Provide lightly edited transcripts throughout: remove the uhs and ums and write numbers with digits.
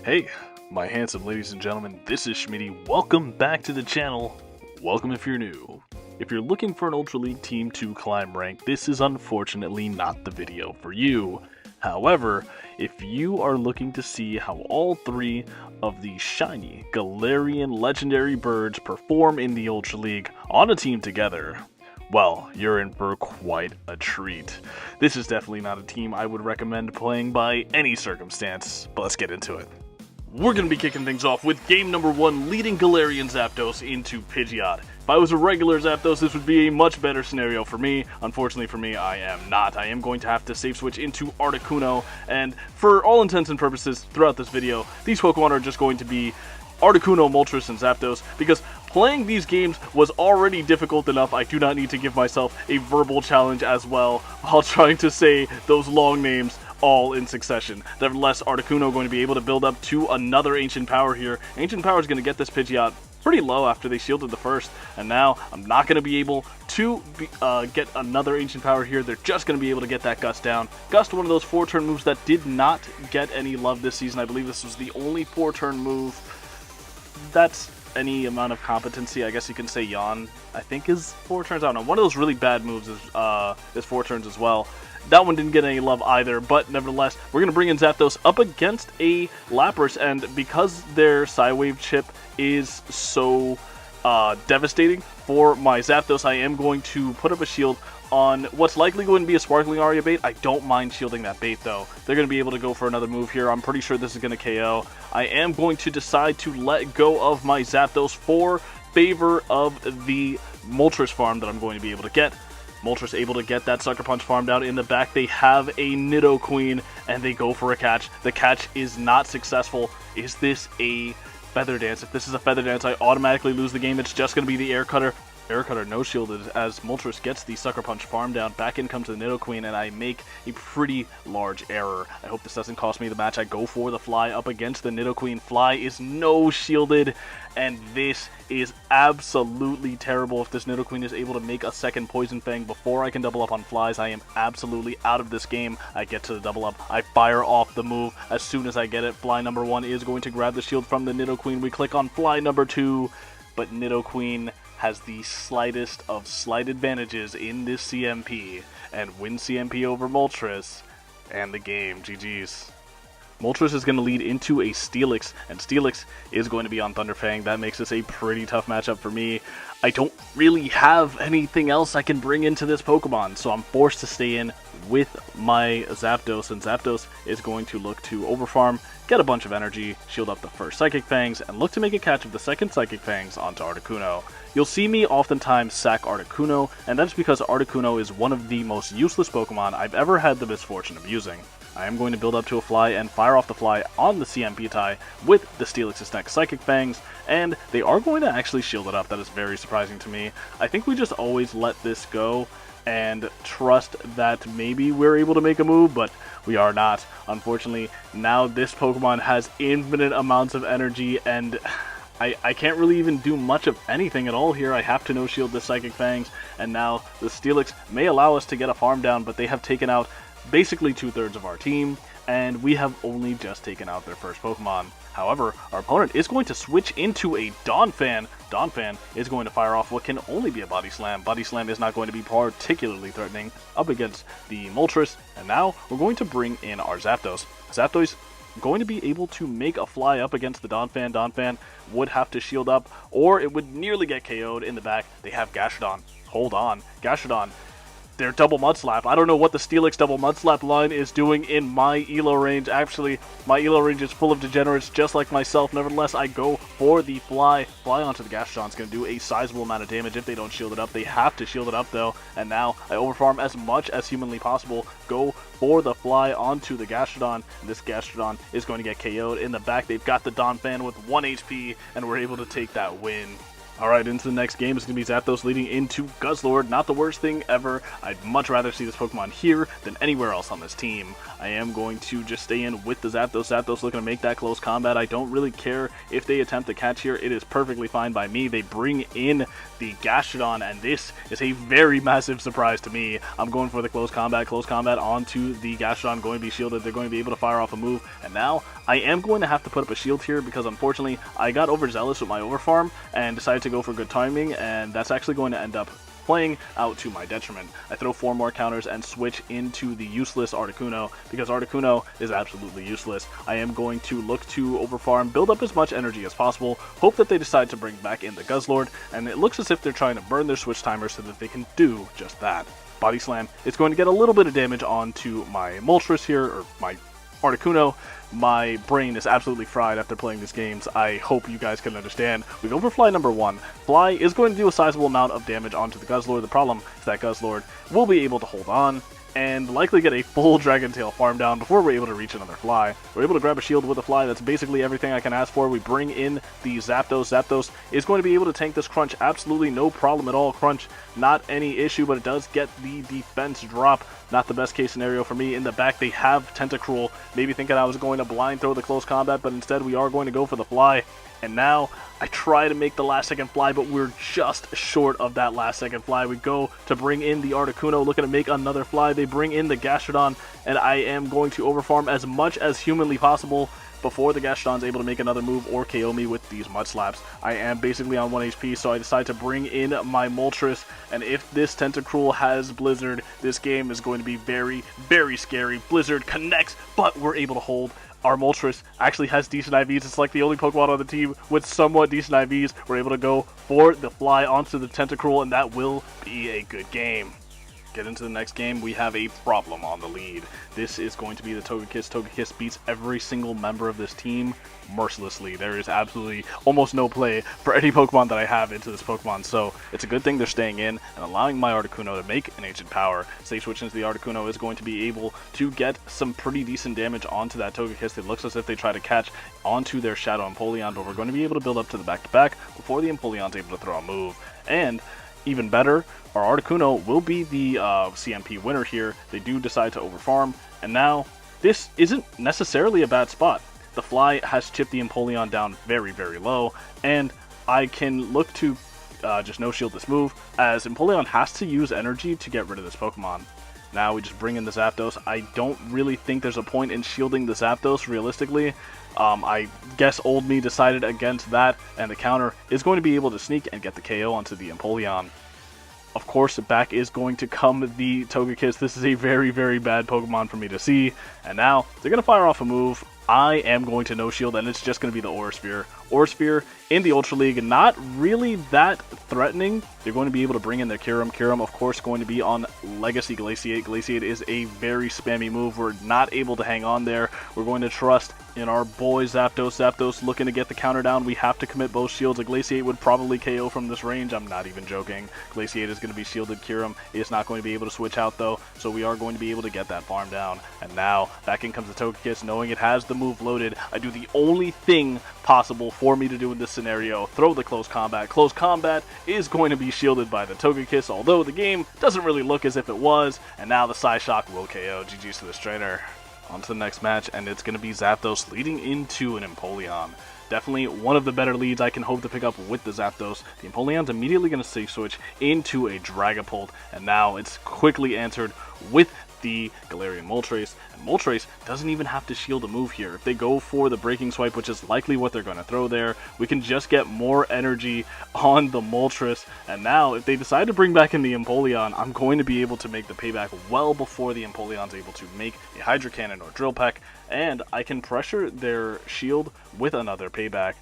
Hey, my handsome ladies and gentlemen, this is Shmeaty. Welcome back to the channel. Welcome if you're new. If you're looking for an Ultra League team to climb rank, this is unfortunately not the video for you. However, if you are looking to see how all three of the shiny Galarian legendary birds perform in the Ultra League on a team together, well, you're in for quite a treat. This is definitely not a team I would recommend playing by any circumstance, but let's get into it. We're going to be kicking things off with game number 1, leading Galarian Zapdos into Pidgeot. If I was a regular Zapdos, this would be a much better scenario for me. Unfortunately for me, I am not. I am going to have to save switch into Articuno, and for all intents and purposes, throughout this video, these Pokemon are just going to be Articuno, Moltres, and Zapdos, because playing these games was already difficult enough. I do not need to give myself a verbal challenge as well while trying to say those long names all in succession. Nevertheless, Articuno going to be able to build up to another Ancient Power here. Ancient Power is going to get this Pidgeot pretty low after they shielded the first, and now I'm not going to be able to get another Ancient Power here. They're just going to be able to get that Gust down. Gust, one of those 4-turn moves that did not get any love this season. I believe this was the only 4-turn move that's any amount of competency. I guess you can say Yawn, I think, is 4 turns. I don't know. One of those really bad moves is 4 turns as well. That one didn't get any love either, but nevertheless, we're going to bring in Zapdos up against a Lapras, and because their Psywave chip is so devastating for my Zapdos, I am going to put up a shield on what's likely going to be a Sparkling Aria bait. I don't mind shielding that bait, though. They're going to be able to go for another move here. I'm pretty sure this is going to KO. I am going to decide to let go of my Zapdos for favor of the Moltres farm that I'm going to be able to get. Moltres able to get that Sucker Punch farm down. In the back, they have a Nidoqueen, and they go for a catch. The catch is not successful. Is this a Feather Dance? If this is a Feather Dance, I automatically lose the game. It's just going to be the Air Cutter. Air Cutter no shielded as Moltres gets the Sucker Punch farm down. Back in comes the Nidoqueen, and I make a pretty large error. I hope this doesn't cost me the match. I go for the Fly up against the Nidoqueen. Fly is no shielded, and this is absolutely terrible. If this Nidoqueen is able to make a second Poison Fang before I can double up on Flies, I am absolutely out of this game. I get to the double up. I fire off the move as soon as I get it. Fly number 1 is going to grab the shield from the Nidoqueen. We click on Fly number 2, but Nidoqueen has the slightest of slight advantages in this CMP and wins CMP over Moltres and the game. GG's. Moltres is going to lead into a Steelix, and Steelix is going to be on Thunderfang. That makes this a pretty tough matchup for me. I don't really have anything else I can bring into this Pokemon, so I'm forced to stay in with my Zapdos, and Zapdos is going to look to overfarm, get a bunch of energy, shield up the first Psychic Fangs, and look to make a catch of the second Psychic Fangs onto Articuno. You'll see me oftentimes sack Articuno, and that's because Articuno is one of the most useless Pokemon I've ever had the misfortune of using. I am going to build up to a Fly and fire off the Fly on the CMP tie with the Steelix's next Psychic Fangs, and they are going to actually shield it up. That is very surprising to me. I think we just always let this go and trust that maybe we're able to make a move, but we are not. Unfortunately, now this Pokemon has infinite amounts of energy, and I can't really even do much of anything at all here. I have to no-shield the Psychic Fangs, and now the Steelix may allow us to get a farm down, but they have taken out basically 2/3 of our team, and we have only just taken out their first Pokemon. However, our opponent is going to switch into a Donphan. Donphan is going to fire off what can only be a Body Slam. Body Slam is not going to be particularly threatening up against the Moltres, and now we're going to bring in our Zapdos. Zapdos going to be able to make a Fly up against the Donphan. Donphan would have to shield up, or it would nearly get KO'd. In the back, they have Gastrodon. Hold on. Gastrodon, their double Mud Slap. I don't know what the Steelix double Mud Slap line is doing in my ELO range. Actually, my ELO range is full of degenerates just like myself. Nevertheless, I go for the Fly. Fly onto the Gastrodon is going to do a sizable amount of damage if they don't shield it up. They have to shield it up, though. And now I overfarm as much as humanly possible. Go for the Fly onto the Gastrodon. And this Gastrodon is going to get KO'd. In the back, they've got the Donphan with 1 HP, and we're able to take that win. Alright, into the next game is going to be Zapdos leading into Guzzlord. Not the worst thing ever. I'd much rather see this Pokemon here than anywhere else on this team. I am going to just stay in with the Zapdos. Zapdos looking to make that close combat. I don't really care if they attempt to catch here. It is perfectly fine by me. They bring in the Gastrodon, and this is a very massive surprise to me. I'm going for the close combat onto the Gastrodon, going to be shielded. They're going to be able to fire off a move, and now I am going to have to put up a shield here because unfortunately I got overzealous with my overfarm and decided to go for good timing, and that's actually going to end up playing out to my detriment. I throw 4 more counters and switch into the useless Articuno because Articuno is absolutely useless. I am going to look to overfarm, build up as much energy as possible, hope that they decide to bring back in the Guzzlord, and it looks as if they're trying to burn their switch timer so that they can do just that. Body Slam is going to get a little bit of damage onto my Moltres here, or my Articuno. My brain is absolutely fried after playing these games. I hope you guys can understand. We go for Fly number 1. Fly is going to do a sizable amount of damage onto the Guzzlord. The problem is that Guzzlord will be able to hold on and likely get a full Dragon Tail farm down before we're able to reach another Fly. We're able to grab a shield with a Fly. That's basically everything I can ask for. We bring in the Zapdos. Zapdos is going to be able to tank this Crunch. Absolutely no problem at all. Crunch, not any issue, but it does get the defense drop. Not the best case scenario for me. In the back, they have Tentacruel. Maybe thinking I was going to blind throw the close combat, but instead we are going to go for the Fly. And now I try to make the last second Fly, but we're just short of that last second Fly. We go to bring in the Articuno, looking to make another Fly. They bring in the Gastrodon, and I am going to overfarm as much as humanly possible before the Gastrodon's able to make another move or KO me with these Mud Slaps. I am basically on 1 HP, so I decide to bring in my Moltres, and if this Tentacruel has Blizzard, this game is going to be very, very scary. Blizzard connects, but we're able to hold. Our Moltres actually has decent IVs. It's like the only Pokemon on the team with somewhat decent IVs. We're able to go for the Fly onto the Tentacruel, and that will be a good game. Get into the next game, we have a problem on the lead. This is going to be the Togekiss. Togekiss beats every single member of this team mercilessly. There is absolutely almost no play for any Pokemon that I have into this Pokemon, so it's a good thing they're staying in and allowing my Articuno to make an Ancient Power. Safe switch into the Articuno is going to be able to get some pretty decent damage onto that Togekiss. It looks as if they try to catch onto their Shadow Empoleon, but we're going to be able to build up to the back-to-back before the Empoleon's able to throw a move. And even better, our Articuno will be the CMP winner here. They do decide to overfarm, and now this isn't necessarily a bad spot. The Fly has chipped the Empoleon down very, very low, and I can look to just no-shield this move, as Empoleon has to use energy to get rid of this Pokemon. Now we just bring in the Zapdos. I don't really think there's a point in shielding the Zapdos, realistically. I guess old me decided against that, and the counter is going to be able to sneak and get the KO onto the Empoleon. Of course, back is going to come the Togekiss. This is a very, very bad Pokemon for me to see. And now, they're going to fire off a move. I am going to no-shield, and it's just going to be the Aura Sphere. Aura Sphere in the Ultra League, not really that threatening. They're going to be able to bring in their Kyurem. Kyurem, of course, going to be on Legacy Glaciate. Glaciate is a very spammy move. We're not able to hang on there. We're going to trust in our boy Zapdos. Zapdos looking to get the counter down. We have to commit both shields. A Glaciate would probably KO from this range. I'm not even joking. Glaciate is going to be shielded. Kyurem is not going to be able to switch out, though, so we are going to be able to get that farm down. And now, back in comes the Togekiss, knowing it has the move loaded. I do the only thing possible for me to do in this scenario. Throw the close combat. Close combat is going to be shielded by the Togekiss, although the game doesn't really look as if it was. And now the Psyshock will KO. GG's to this trainer. On to the next match, and it's going to be Zapdos leading into an Empoleon. Definitely one of the better leads I can hope to pick up with the Zapdos. The Empoleon's immediately going to safe switch into a Dragapult, and now it's quickly answered with the Galarian Moltres, and Moltres doesn't even have to shield a move here. If they go for the Breaking Swipe, which is likely what they're going to throw there, we can just get more energy on the Moltres, and now if they decide to bring back in the Empoleon, I'm going to be able to make the payback well before the Empoleon's able to make a Hydro Cannon or Drill Peck, and I can pressure their shield with another payback.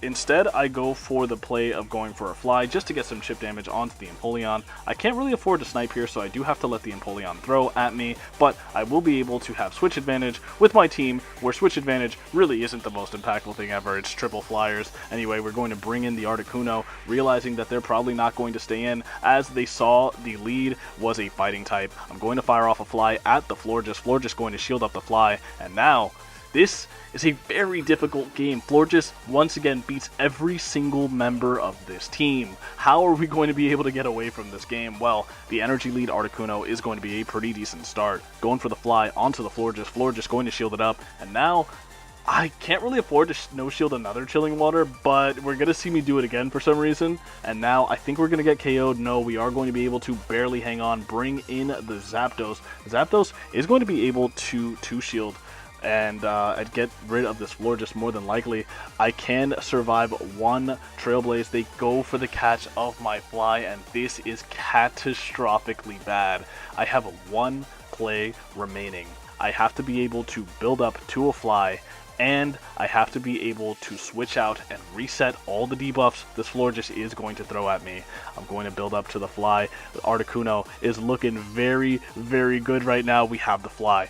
Instead, I go for the play of going for a Fly just to get some chip damage onto the Empoleon. I can't really afford to snipe here, so I do have to let the Empoleon throw at me, but I will be able to have switch advantage with my team, where switch advantage really isn't the most impactful thing ever. It's triple flyers. Anyway, we're going to bring in the Articuno, realizing that they're probably not going to stay in, as they saw the lead was a fighting type. I'm going to fire off a Fly at the Florges. Florges going to shield up the Fly, and now This is a very difficult game. Florges once again beats every single member of this team. How are we going to be able to get away from this game? Well, the energy lead Articuno is going to be a pretty decent start. Going for the fly onto the Florges. Florges going to shield it up, and now I can't really afford to no-shield another Chilling Water, but we're going to see me do it again for some reason. And now I think we're going to get KO'd. No, we are going to be able to barely hang on, bring in the Zapdos. Zapdos is going to be able to two-shield and get rid of this Florges more than likely. I can survive one Trailblaze. They go for the catch of my fly, and this is catastrophically bad. I have one play remaining. I have to be able to build up to a fly, and I have to be able to switch out and reset all the debuffs this Florges is going to throw at me. I'm going to build up to the fly. The Articuno is looking very, very good right now. We have the fly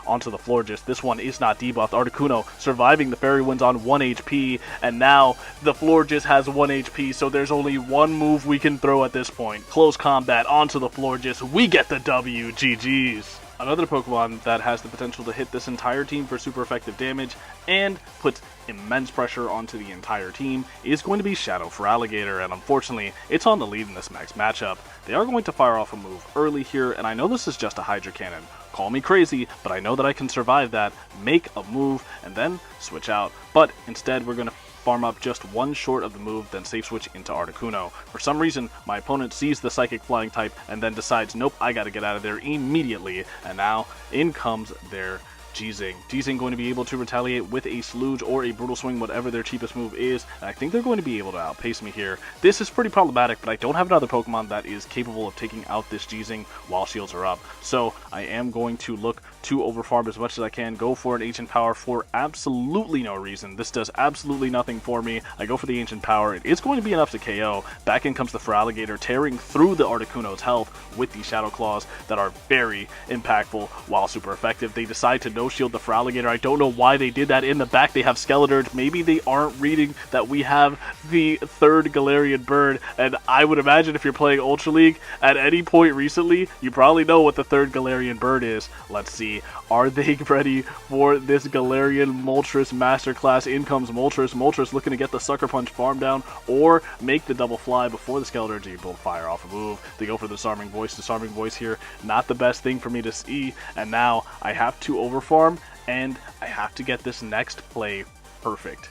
onto the Florges. This one is not debuffed. Articuno surviving the Fairy Winds on 1 HP, and now the Florges has 1 HP, so there's only one move we can throw at this point. Close combat onto the Florges. We get the W. GG's. Another Pokemon that has the potential to hit this entire team for super effective damage and puts immense pressure onto the entire team is going to be Shadow Feraligatr, and unfortunately, it's on the lead in this next matchup. They are going to fire off a move early here, and I know this is just a Hydro Cannon. Call me crazy, but I know that I can survive that, make a move, and then switch out. But instead, we're going to farm up just one short of the move, then safe switch into Articuno. For some reason, my opponent sees the Psychic Flying type and then decides, nope, I gotta get out of there immediately. And now, in comes their G-Zing. G-Zing going to be able to retaliate with a Sludge or a Brutal Swing, whatever their cheapest move is, and I think they're going to be able to outpace me here. This is pretty problematic, but I don't have another Pokemon that is capable of taking out this G-Zing while shields are up. So I am going to look to overfarm as much as I can, go for an Ancient Power for absolutely no reason. This does absolutely nothing for me. I go for the Ancient Power. It is going to be enough to KO. Back in comes the Feraligatr, tearing through the Articuno's health with these Shadow Claws that are very impactful while super effective. They decide to no-shield the Feraligatr. I don't know why they did that. In the back, they have Skeledirge. Maybe they aren't reading that we have the third Galarian bird, and I would imagine if you're playing Ultra League at any point recently, you probably know what the third Galarian bird is. Let's see. Are they ready for this Galarian Moltres Masterclass? In comes Moltres. Moltres looking to get the Sucker Punch farm down or make the double fly before the Skeledirge able to fire off a move. They go for the Disarming Voice. Disarming Voice here, not the best thing for me to see, and now I have to overfarm, and I have to get this next play perfect.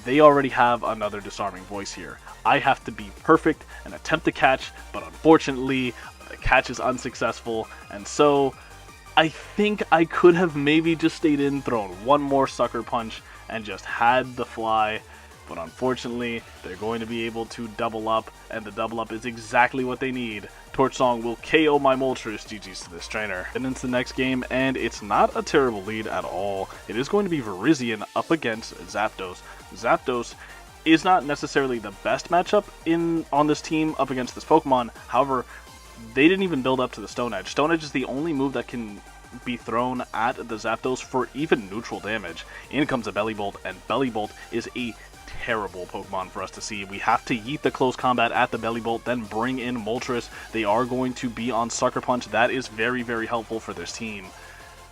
They already have another Disarming Voice here. I have to be perfect and attempt to catch, but unfortunately, the catch is unsuccessful, and so I think I could have maybe just stayed in, thrown one more Sucker Punch, and just had the fly, but unfortunately, they're going to be able to double up, and the double up is exactly what they need. Torch Song will KO my Moltres. GG's to this trainer. And into the next game, and it's not a terrible lead at all. It is going to be Virizion up against Zapdos. Zapdos is not necessarily the best matchup on this team up against this Pokemon. However, they didn't even build up to the Stone Edge. Stone Edge is the only move that can be thrown at the Zapdos for even neutral damage. In comes a Belly Bolt, and Belly Bolt is a terrible Pokemon for us to see. We have to yeet the close combat at the Belly Bolt, then bring in Moltres. They are going to be on Sucker Punch. That is very, very helpful for this team.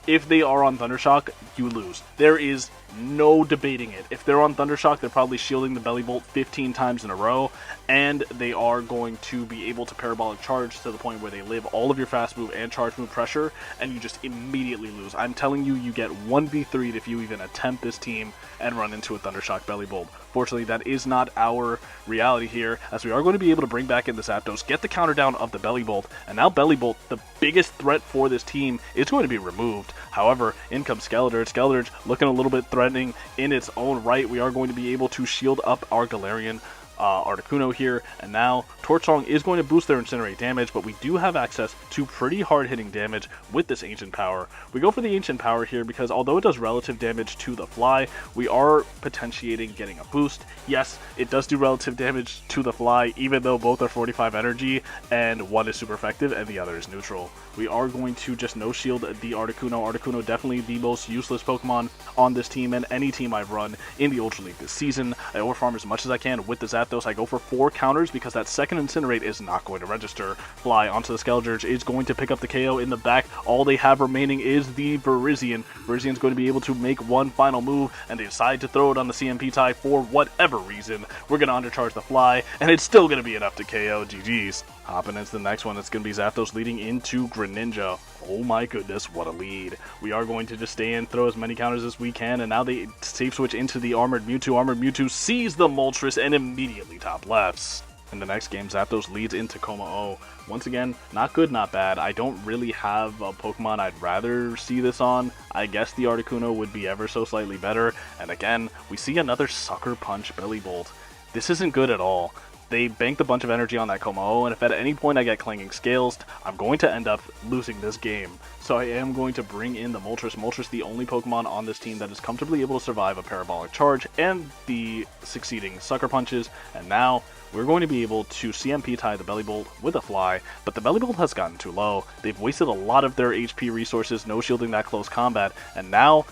If they are on Thundershock, you lose. There is no debating it. If they're on Thundershock, they're probably shielding the Belly Bolt 15 times in a row, and they are going to be able to Parabolic Charge to the point where they live all of your fast move and charge move pressure, and you just immediately lose. I'm telling you, you get 1v3'd if you even attempt this team and run into a Thundershock Belly Bolt. Fortunately, that is not our reality here, as we are going to be able to bring back in the Zapdos, get the counter down of the Belly Bolt, and now Belly Bolt, the biggest threat for this team, is going to be removed. However, in comes Skeledirge. Skeledirge looking a little bit threatening in its own right. We are going to be able to shield up our Galarian Articuno here, and now Torch Song is going to boost their Incinerate damage, but we do have access to pretty hard-hitting damage with this Ancient Power. We go for the Ancient Power here because although it does relative damage to the fly, we are potentiating getting a boost. Yes, it does do relative damage to the fly, even though both are 45 energy, and one is super effective and the other is neutral. We are going to just no-shield the Articuno. Articuno definitely the most useless Pokemon on this team and any team I've run in the Ultra League this season. I overfarm as much as I can with the Zapdos. Zapdos. I go for 4 counters because that second Incinerate is not going to register. Fly onto the Skeldurge is going to pick up the KO in the back. All they have remaining is the Virizion. Virizian's going to be able to make one final move, and they decide to throw it on the Shmeaty for whatever reason. We're going to undercharge the Fly, and it's still going to be enough to KO. GG's. Hopping into the next one, it's going to be Zapdos leading into Greninja. Oh my goodness, what a lead. We are going to just stay in, throw as many counters as we can, and now they safe switch into the Armored Mewtwo. Armored Mewtwo sees the Moltres and immediately top lefts. In the next game, Zapdos leads into Coma O. Once again, not good, not bad. I don't really have a Pokemon I'd rather see this on. I guess the Articuno would be ever so slightly better. And again, we see another Sucker Punch Belly Bolt. This isn't good at all. They banked a bunch of energy on that Como-O, and if at any point I get Clanging Scales, I'm going to end up losing this game. So I am going to bring in the Moltres. Moltres, the only Pokemon on this team that is comfortably able to survive a Parabolic Charge and the succeeding Sucker Punches, and now we're going to be able to CMP-tie the Belly Bolt with a Fly, but the Belly Bolt has gotten too low. They've wasted a lot of their HP resources, no shielding that close combat, and now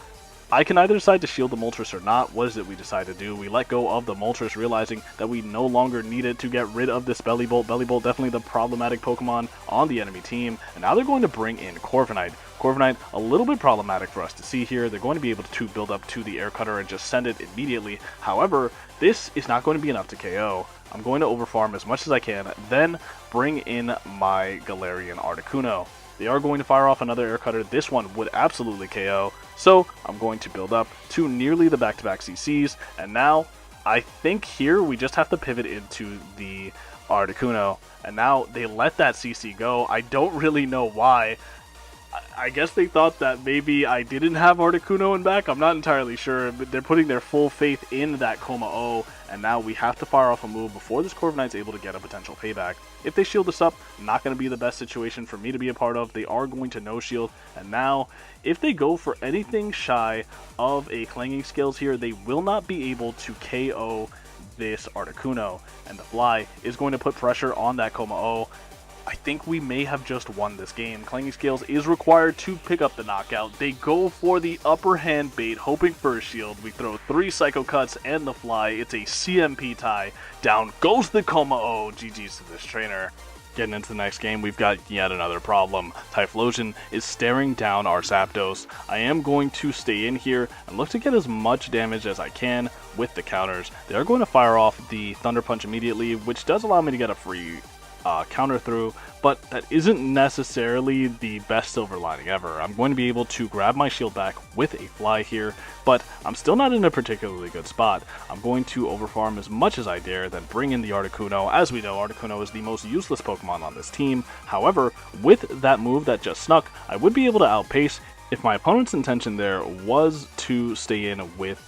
I can either decide to shield the Moltres or not. What is it we decide to do? We let go of the Moltres, realizing that we no longer need it to get rid of this Belly Bolt. Belly Bolt, definitely the problematic Pokemon on the enemy team. And now they're going to bring in Corviknight. Corviknight, a little bit problematic for us to see here. They're going to be able to build up to the Air Cutter and just send it immediately. However, this is not going to be enough to KO. I'm going to overfarm as much as I can, then bring in my Galarian Articuno. They are going to fire off another Air Cutter. This one would absolutely KO. So I'm going to build up to nearly the back-to-back CCs. And now I think here we just have to pivot into the Articuno. And now they let that CC go. I don't really know why. I guess they thought that maybe I didn't have Articuno in back. I'm not entirely sure, but they're putting their full faith in that Como-O, and now we have to fire off a move before this Corviknight's able to get a potential payback. If they shield us up, not going to be the best situation for me to be a part of. They are going to no-shield, and now, if they go for anything shy of a Clanging Scales here, they will not be able to KO this Articuno, and the Fly is going to put pressure on that Como-O. I think we may have just won this game. Clanging Scales is required to pick up the knockout. They go for the upper hand bait, hoping for a shield. We throw 3 Psycho Cuts and the Fly. It's a CMP tie. Down goes the Como-O. GG's to this trainer. Getting into the next game, we've got yet another problem. Typhlosion is staring down our Zapdos. I am going to stay in here and look to get as much damage as I can with the counters. They are going to fire off the Thunder Punch immediately, which does allow me to get a free counter through, but that isn't necessarily the best silver lining ever. I'm going to be able to grab my shield back with a Fly here, but I'm still not in a particularly good spot. I'm going to overfarm as much as I dare, then bring in the Articuno. As we know, Articuno is the most useless Pokemon on this team. However, with that move that just snuck, I would be able to outpace if my opponent's intention there was to stay in with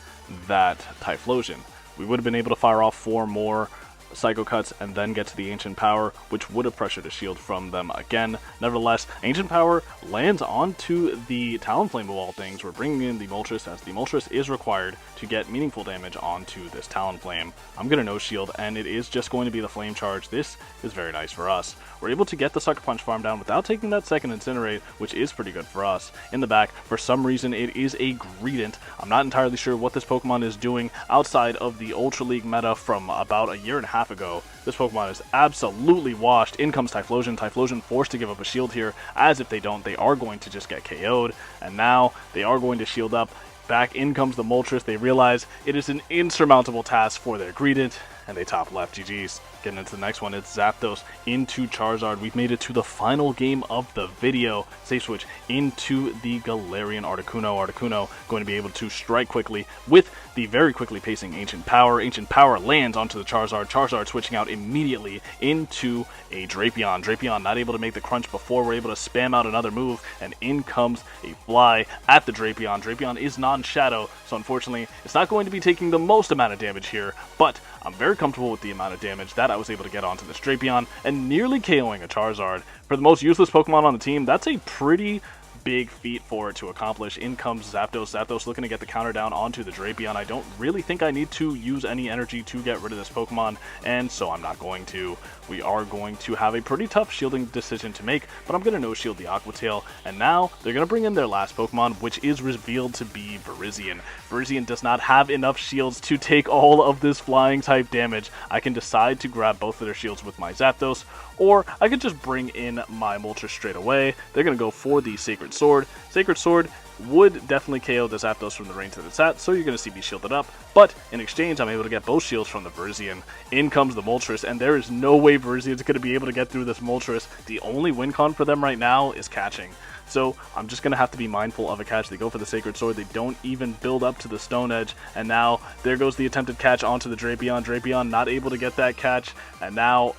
that Typhlosion. We would have been able to fire off 4 more Psycho Cuts and then get to the Ancient Power, which would have pressured a shield from them again. Nevertheless, Ancient Power lands onto the Talonflame of all things. We're bringing in the Moltres, as the Moltres is required to get meaningful damage onto this Talonflame. I'm going to no shield, and it is just going to be the Flame Charge. This is very nice for us. We're able to get the Sucker Punch farm down without taking that second Incinerate, which is pretty good for us. In the back, for some reason, it is a Greedent. I'm not entirely sure what this Pokemon is doing outside of the Ultra League meta from about a year and a half ago. This Pokemon is absolutely washed. In comes Typhlosion. Typhlosion forced to give up a shield here, as if they don't, they are going to just get KO'd. And now they are going to shield up. Back in comes the Moltres. They realize it is an insurmountable task for their Greedent, and they top left. GG's. Getting into the next one, it's Zapdos into Charizard. We've made it to the final game of the video. Safe switch into the Galarian Articuno. Articuno going to be able to strike quickly with the very quickly pacing Ancient Power. Ancient Power lands onto the Charizard. Charizard switching out immediately into a Drapion. Drapion not able to make the crunch before we're able to spam out another move, and in comes a Fly at the Drapion. Drapion is non-shadow, so unfortunately it's not going to be taking the most amount of damage here, but I'm very comfortable with the amount of damage that I was able to get onto this Drapion and nearly KOing a Charizard. For the most useless Pokemon on the team, that's a pretty big feat for it to accomplish. In comes Zapdos. Zapdos looking to get the counter down onto the Drapion. I don't really think I need to use any energy to get rid of this Pokemon, and so I'm not going to. We are going to have a pretty tough shielding decision to make, but I'm going to no-shield the Aqua Tail, and now they're going to bring in their last Pokemon, which is revealed to be Virizion. Virizion does not have enough shields to take all of this flying type damage. I can decide to grab both of their shields with my Zapdos, or I could just bring in my Moltres straight away. They're going to go for the Sacred Sword. Sacred Sword would definitely KO the Zapdos from the range that it's at, so you're going to see me shielded up, but in exchange I'm able to get both shields from the Virizion. In comes the Moltres, and there is no way Virizion's going to be able to get through this Moltres. The only win con for them right now is catching. So I'm just going to have to be mindful of a catch. They go for the Sacred Sword, they don't even build up to the Stone Edge, and now there goes the attempted catch onto the Drapion. Drapion not able to get that catch, and now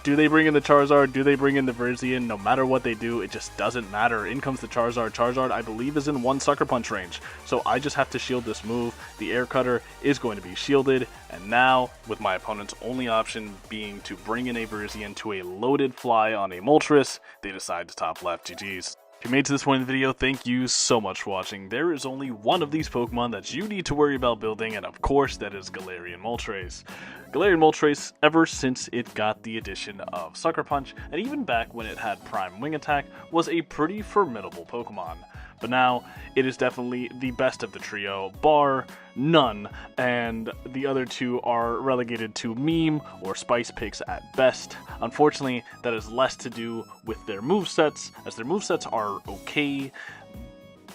do they bring in the Charizard? Do they bring in the Virizion? No matter what they do, it just doesn't matter. In comes the Charizard. Charizard, I believe, is in one Sucker Punch range. So I just have to shield this move. The Air Cutter is going to be shielded. And now, with my opponent's only option being to bring in a Virizion to a loaded fly on a Moltres, they decide to top left. GG's. If you made it to this point in the video, thank you so much for watching. There is only one of these Pokemon that you need to worry about building, and of course that is Galarian Moltres. Galarian Moltres, ever since it got the addition of Sucker Punch, and even back when it had Prime Wing Attack, was a pretty formidable Pokemon. But now, it is definitely the best of the trio, bar none, and the other two are relegated to meme or spice picks at best. Unfortunately, that is less to do with their movesets, as their movesets are okay,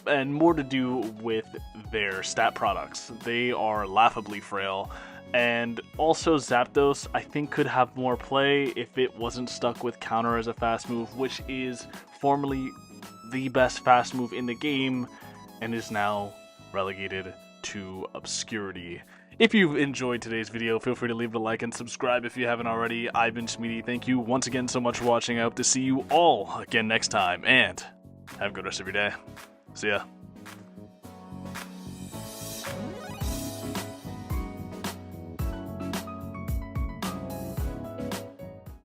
and more to do with their stat products. They are laughably frail. And also Zapdos, I think, could have more play if it wasn't stuck with counter as a fast move, which is formerly the best fast move in the game and is now relegated to obscurity. If you've enjoyed today's video, feel free to leave a like and subscribe if you haven't already. I've been Shmeaty. Thank you once again so much for watching. I hope to see you all again next time, and have a good rest of your day. See ya.